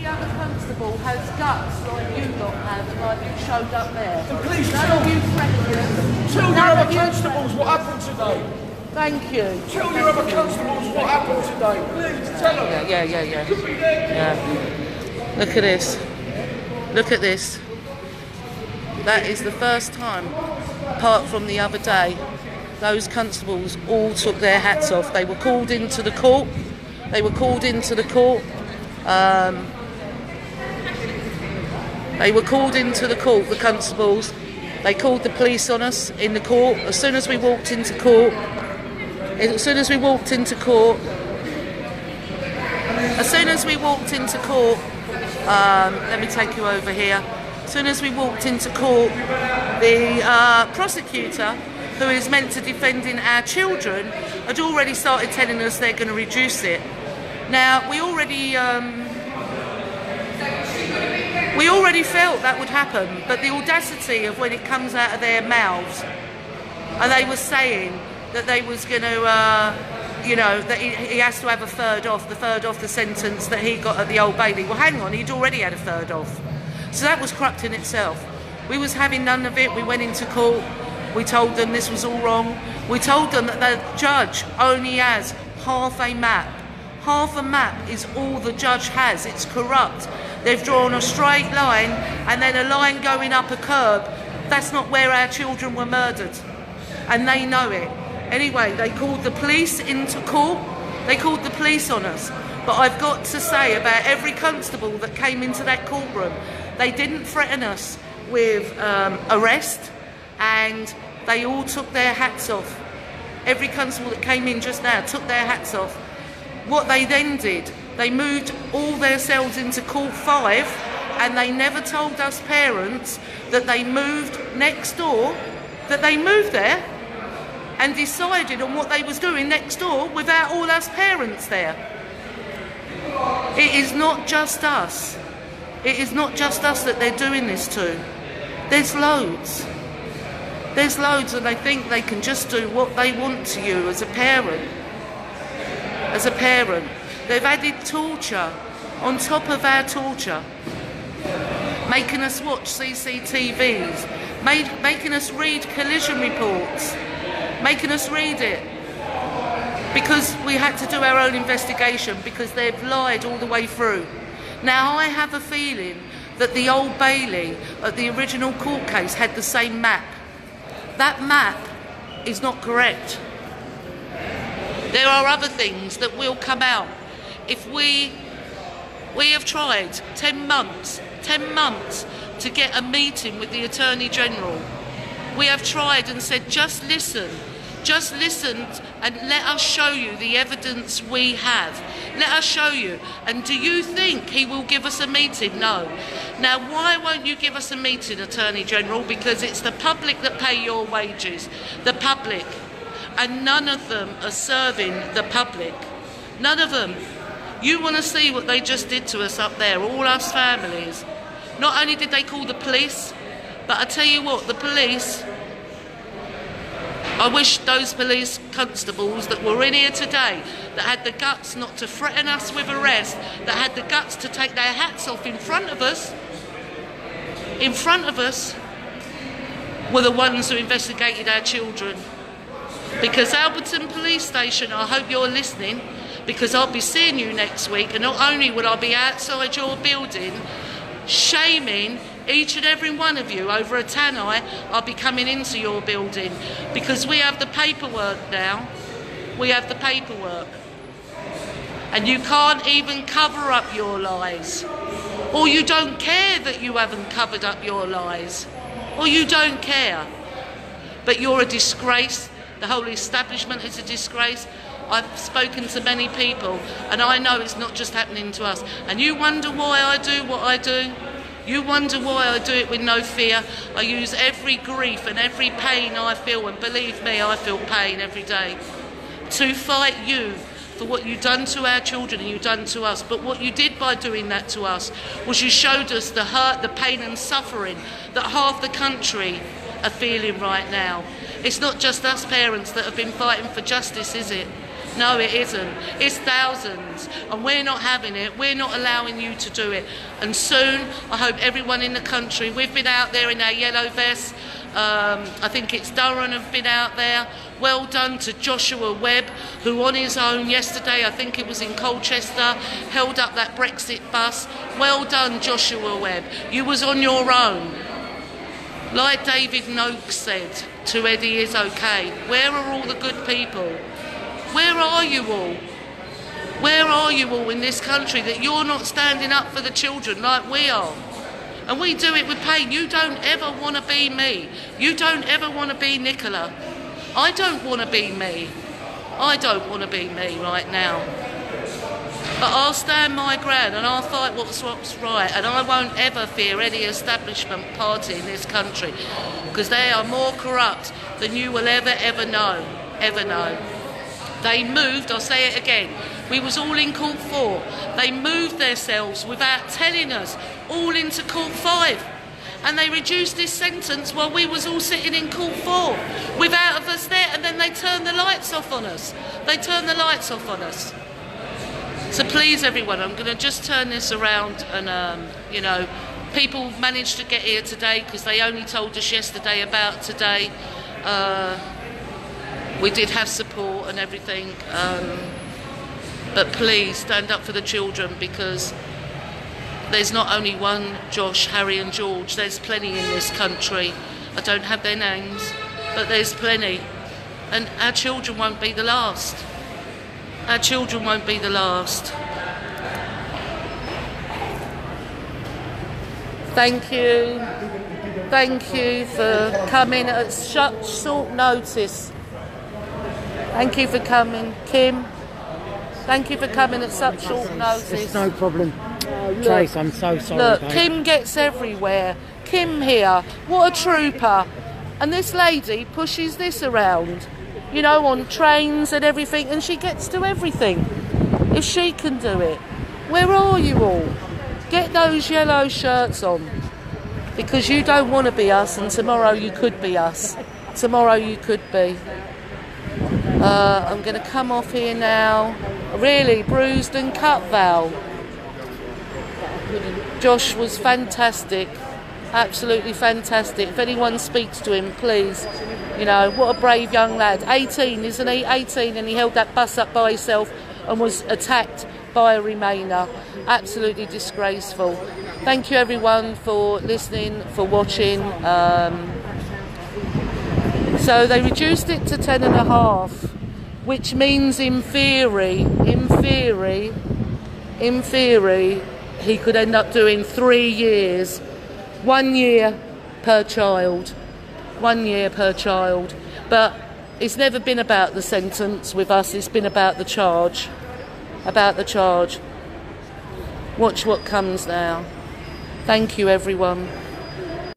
other constable has guts like you lot have, like you showed up there. And please None of you threatened. tell your other constables what happened today. Thank you. Tell your other constables what happened today. Please tell them. Yeah. Look at this. Look at this. That is the first time, apart from the other day, those constables all took their hats off. They were called into the court. They were called into the court. The constables. They called the police on us in the court. As soon as we walked into court, let me take you over here. As soon as we walked into court, the prosecutor, who is meant to defending our children, had already started telling us they're going to reduce it. Now, we already felt that would happen, but the audacity of when it comes out of their mouths, and they were saying that they was going to, that he has to have a third off the sentence that he got at the Old Bailey. Well, hang on, he'd already had a third off. So that was corrupt in itself. We was having none of it. We went into court. We told them this was all wrong. We told them that the judge only has half a map. Half a map is all the judge has. It's corrupt. They've drawn a straight line and then a line going up a curb. That's not where our children were murdered. And they know it. Anyway, they called the police into court. They called the police on us. But I've got to say about every constable that came into that courtroom, they didn't threaten us with arrest, and they all took their hats off. Every constable that came in just now took their hats off. What they then did, they moved all their cells into Court 5, and they never told us parents that they moved next door, that they moved there and decided on what they was doing next door without all us parents there. It is not just us. It is not just us that they're doing this to. There's loads. There's loads, and they think they can just do what they want to you as a parent. As a parent. They've added torture on top of our torture. Making us watch CCTVs. Making us read collision reports. Making us read it. Because we had to do our own investigation, because they've lied all the way through. Now, I have a feeling that the Old Bailey at the original court case had the same map. That map is not correct. There are other things that will come out. If we have tried 10 months to get a meeting with the Attorney General. We have tried and said, just listen and let us show you the evidence we have. Let us show you. And do you think he will give us a meeting? No. Now, why won't you give us a meeting, Attorney General? Because it's the public that pay your wages. The public. And none of them are serving the public. None of them. You want to see what they just did to us up there, all us families. Not only did they call the police, but I tell you what, the police, I wish those police constables that were in here today, that had the guts not to threaten us with arrest, that had the guts to take their hats off in front of us, were the ones who investigated our children. Because Alberton Police Station, I hope you're listening, because I'll be seeing you next week, and not only will I be outside your building, shaming each and every one of you over a tannoy, I'll be coming into your building, because we have the paperwork now. We have the paperwork. And you can't even cover up your lies. Or you don't care that you haven't covered up your lies. Or you don't care. But you're a disgrace. The whole establishment is a disgrace. I've spoken to many people, and I know it's not just happening to us. And you wonder why I do what I do? You wonder why I do it with no fear. I use every grief and every pain I feel, and believe me, I feel pain every day, to fight you for what you've done to our children and you've done to us. But what you did by doing that to us was you showed us the hurt, the pain and suffering that half the country are feeling right now. It's not just us parents that have been fighting for justice, is it? No, it isn't. It's thousands. And we're not having it. We're not allowing you to do it. And soon, I hope everyone in the country, we've been out there in our yellow vests. I think it's Durham have been out there. Well done to Joshua Webb, who on his own yesterday, I think it was in Colchester, held up that Brexit bus. Well done, Joshua Webb. You was on your own. Like David Noakes said to Eddie is okay. Where are all the good people? Where are you all? Where are you all in this country that you're not standing up for the children like we are? And we do it with pain. You don't ever want to be me. You don't ever want to be Nicola. I don't want to be me. I don't want to be me right now. But I'll stand my ground and I'll fight what's right, and I won't ever fear any establishment party in this country, because they are more corrupt than you will ever know. They moved, I'll say it again, we was all in Court 4. They moved themselves without telling us all into Court 5. And they reduced this sentence while we was all sitting in Court 4 without us there, and then they turned the lights off on us. So please everyone, I'm going to just turn this around and, you know, people managed to get here today because they only told us yesterday about today. We did have support and everything, but please stand up for the children, because there's not only one Josh, Harry and George, there's plenty in this country. I don't have their names, but there's plenty. And our children won't be the last. Our children won't be the last. Thank you. Thank you for coming at such short notice. Thank you for coming, Kim. Thank you for coming at such short notice. It's no problem. Trace, I'm so sorry. Look, babe. Kim gets everywhere. Kim here, what a trooper. And this lady pushes this around, you know, on trains and everything, and she gets to everything. If she can do it, where are you all? Get those yellow shirts on, because you don't want to be us, and tomorrow you could be us. Tomorrow you could be. I'm going to come off here now. Really bruised and cut, Val. Josh was fantastic, absolutely fantastic. If anyone speaks to him, please, you know, what a brave young lad. 18, isn't he? 18, and he held that bus up by himself and was attacked by a Remainer. Absolutely disgraceful. Thank you everyone for listening, for watching. So they reduced it to 10.5, which means in theory, he could end up doing 3 years, 1 year per child. 1 year per child. But it's never been about the sentence with us, it's been about the charge. Watch what comes now. Thank you everyone.